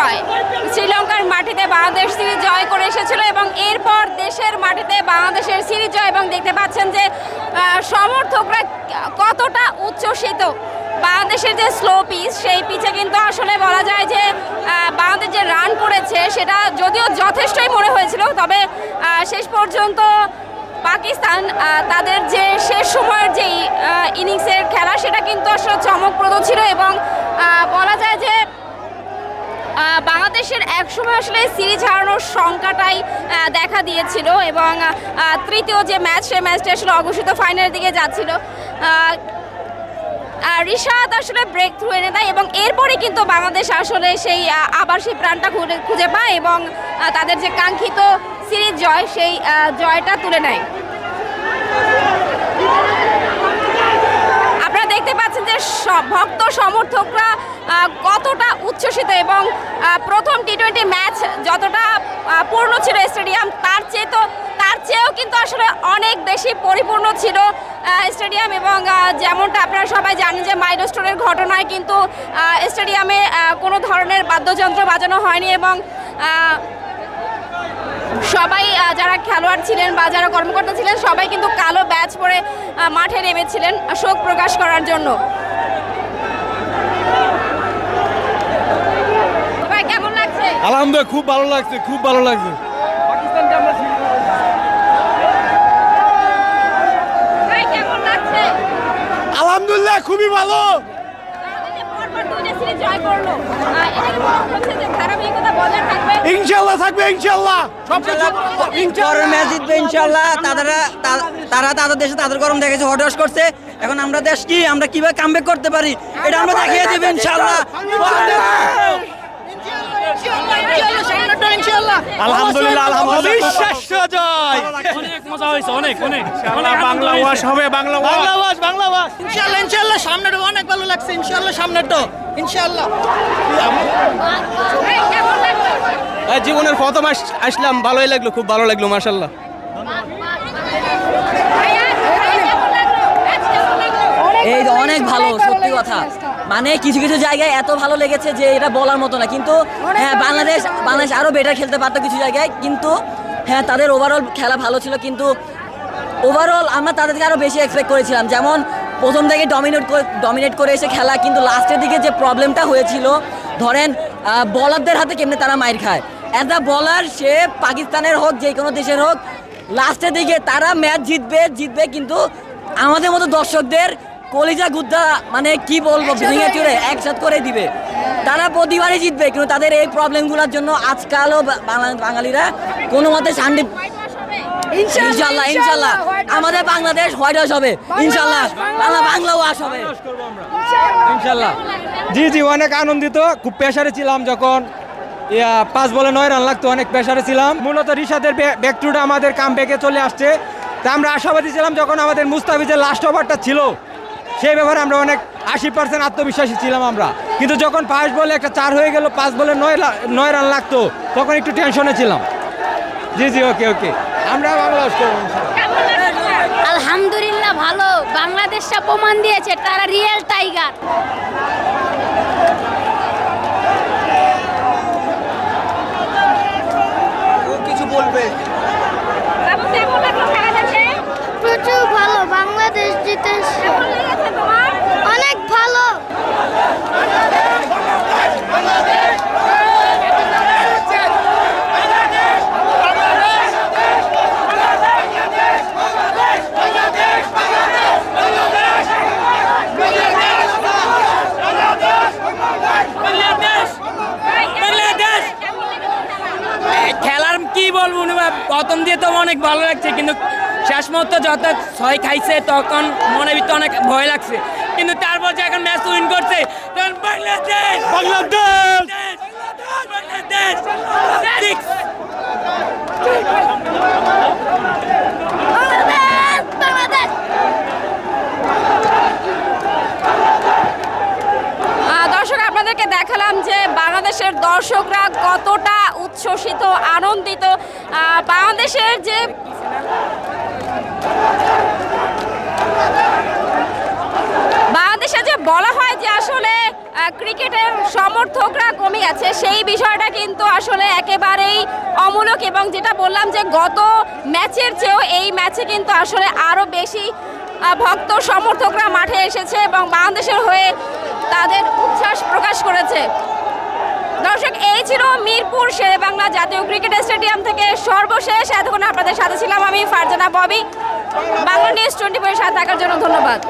জয়। শ্রীলঙ্কার মাটিতে বাংলাদেশ সিরিজ জয় করে এসেছিল এবং এরপর দেশের মাটিতে বাংলাদেশের সিরিজ জয়, এবং দেখতে পাচ্ছেন যে সমর্থকরা কতটা উচ্ছ্বসিত। বাংলাদেশের যে স্লো পিচ, সেই পিচে কিন্তু আসলে বলা যায় যে বাংলাদেশ যে রান করেছে সেটা যদিও যথেষ্টই মনে হয়েছিল, তবে শেষ পর্যন্ত পাকিস্তান তাদের যে শেষ সময়ের যে ইনিংসের খেলা সেটা কিন্তু আসলে চমকপ্রদ ছিল এবং বলা যায় যে বাংলাদেশের একসময় আসলে সিরিজ হারানোর সংখ্যাটাই দেখা দিয়েছিল এবং তৃতীয় যে ম্যাচ, সেই ম্যাচটা আসলে অঘোষিত ফাইনালের দিকে যাচ্ছিল। রিশাদ আসলে ব্রেক থ্রু এনে দেয় এবং এরপরে কিন্তু বাংলাদেশ আসলে সেই আবার সেই প্রাণটা খুঁজে পায় এবং তাদের যে কাঙ্ক্ষিত সিরিজ জয়, সেই জয়টা তুলে নেয়। আপনারা দেখতে পাচ্ছেন যে ভক্ত সমর্থকরা কতটা উচ্ছ্বসিত এবং প্রথম টি-20 ম্যাচ যতটা পূর্ণ ছিল স্টেডিয়াম, তার চেয়েও কিন্তু আসলে অনেক বেশি পরিপূর্ণ ছিল স্টেডিয়াম। এবং যেমনটা আপনারা সবাই জানেন যে মাইলস্টোনের ঘটনায় কিন্তু স্টেডিয়ামে কোনো ধরনের বাদ্যযন্ত্র বাজানো হয়নি এবং সবাই যারা খেলোয়াড় ছিলেন বা যারা কর্মকর্তা ছিলেন সবাই কিন্তু কালো ব্যাচ পরে মাঠে নেমেছিলেন শোক প্রকাশ করার জন্য। ভাই কেমন লাগছে? আলহামদুলিল্লাহ খুব ভালো লাগছে, খুব ভালো লাগছে। ভাই কেমন লাগছে? আলহামদুলিল্লাহ খুবই ভালো। ইনশাআল্লাহ থাকবে, ইনশাআল্লাহ পরের ম্যাচ জিতবে ইনশাআল্লাহ। তারা তাদের দেশে তাদের গরম দেখেছে, হটওয়াশ করছে। এখন আমরা দেশ কি, আমরা কিভাবে কামব্যাক করতে পারি এটা আমরা দেখিয়ে দেব ইনশাআল্লাহ। আলহামদুলিল্লাহ, আলহামদুলিল্লাহ বিশ্বাস্য জয়। অনেক মজা হয়েছে, অনেক অনেক বাংলা ওয়াশ হবে, বাংলা ওয়াশ, বাংলা ওয়াশ। ইনশাআল্লাহ ইনশাআল্লাহ সামনেটা অনেক ভালো লাগছে। ইনশাআল্লাহ সামনেটা ইনশাআল্লাহ। জীবনের প্রথম আসলাম, ভালোই লাগলো, খুব ভালো লাগলো মাশাআল্লাহ। এই অনেক ভালো, সত্যি কথা। মানে কিছু কিছু জায়গায় এত ভালো লেগেছে যে এটা বলার মতো না। কিন্তু হ্যাঁ, বাংলাদেশ আরো বেটার খেলতে পারতো কিছু জায়গায়, কিন্তু হ্যাঁ তাদের ওভারঅল খেলা ভালো ছিল। কিন্তু ওভারঅল আমরা তাদেরকে আরো বেশি এক্সপেক্ট করেছিলাম। যেমন প্রথম থেকে ডমিনেট করে এসে খেলা, কিন্তু লাস্টের দিকে যে প্রবলেমটা হয়েছিল, ধরেন বলারদের হাতে কেমনে তারা মাইর খায়। অ্যাজ আ বলার, সে পাকিস্তানের হোক যে কোনো দেশের হোক, লাস্টের দিকে তারা ম্যাচ জিতবে কিন্তু আমাদের মতো দর্শকদের কলিজা গুদ্দা মানে কি বলবো ভেঙে চুরে একসাথ করে দিবে। তারা প্রতিবারই জিতবে, কিন্তু তাদের এই প্রবলেমগুলোর জন্য আজকালও বাঙালিরা কোনো মতে ইনশাল্লাহ ইনশাল্লাহ আমাদের বাংলাদেশ হোয়াইট হাউস হবে ইনশাল্লাহ, বাংলা ওয়াশ হবে ইনশাআল্লাহ। জি অনেক আনন্দিত, খুব প্রেসারে ছিলাম যখন 5 বলে 9 রান লাগতো, অনেক প্রেসারে ছিলাম। মূলত রিশাদের ব্যাকট্রুটা আমাদের কামব্যাকে চলে আসছে, তা আমরা আশাবাদী ছিলাম। যখন আমাদের মুস্তাফিজের লাস্ট ওভারটা ছিল, সেই ব্যাপারে আমরা অনেক 80% আত্মবিশ্বাসী ছিলাম আমরা। কিন্তু যখন 5 বলে একটা 4 হয়ে গেল, 5 বলে 9 রান লাগতো, তখন একটু টেনশনে ছিলাম। জি ওকে আমরা বাংলা আলহামদুলিল্লাহ ভালো। বাংলাদেশটা প্রমাণ দিয়েছে তারা রিয়েল টাইগার। কিছু বলবে। প্রচুর ভালো, বাংলাদেশ জিতেছে, অনেক ভালো। খেলার কি বলবো, প্রথম দিয়ে তো অনেক ভালো লাগছে, কিন্তু শেষ মুহূর্ত যত 6 খাইছে তখন মনে ভিতরে অনেক ভয় লাগছে। কিন্তু তারপর যে এখন ম্যাচ উইন করছে, তখন বাংলাদেশ দর্শক, আপনাদেরকে দেখালাম যে বাংলাদেশের দর্শকরা কতটা উচ্ছ্বসিত, আনন্দিত। বাংলাদেশের যে যে বলা হয় যে আসলে ক্রিকেটের সমর্থকরা কমে গেছে, সেই বিষয়টা কিন্তু আসলে একেবারেই অমূলক। এবং যেটা বললাম যে গত ম্যাচের চেয়েও এই ম্যাচে কিন্তু আসলে আরও বেশি ভক্ত সমর্থকরা মাঠে এসেছে এবং বাংলাদেশের হয়ে তাদের উচ্ছ্বাস প্রকাশ করেছে। দর্শক, এই ছিল মিরপুর শেরেবাংলা জাতীয় ক্রিকেট স্টেডিয়াম থেকে সর্বশেষ। এতক্ষণ আপনাদের সাথে ছিলাম আমি ফারজানা ববি। বাংলা নিউজ 24 এর সাথে থাকার জন্য ধন্যবাদ।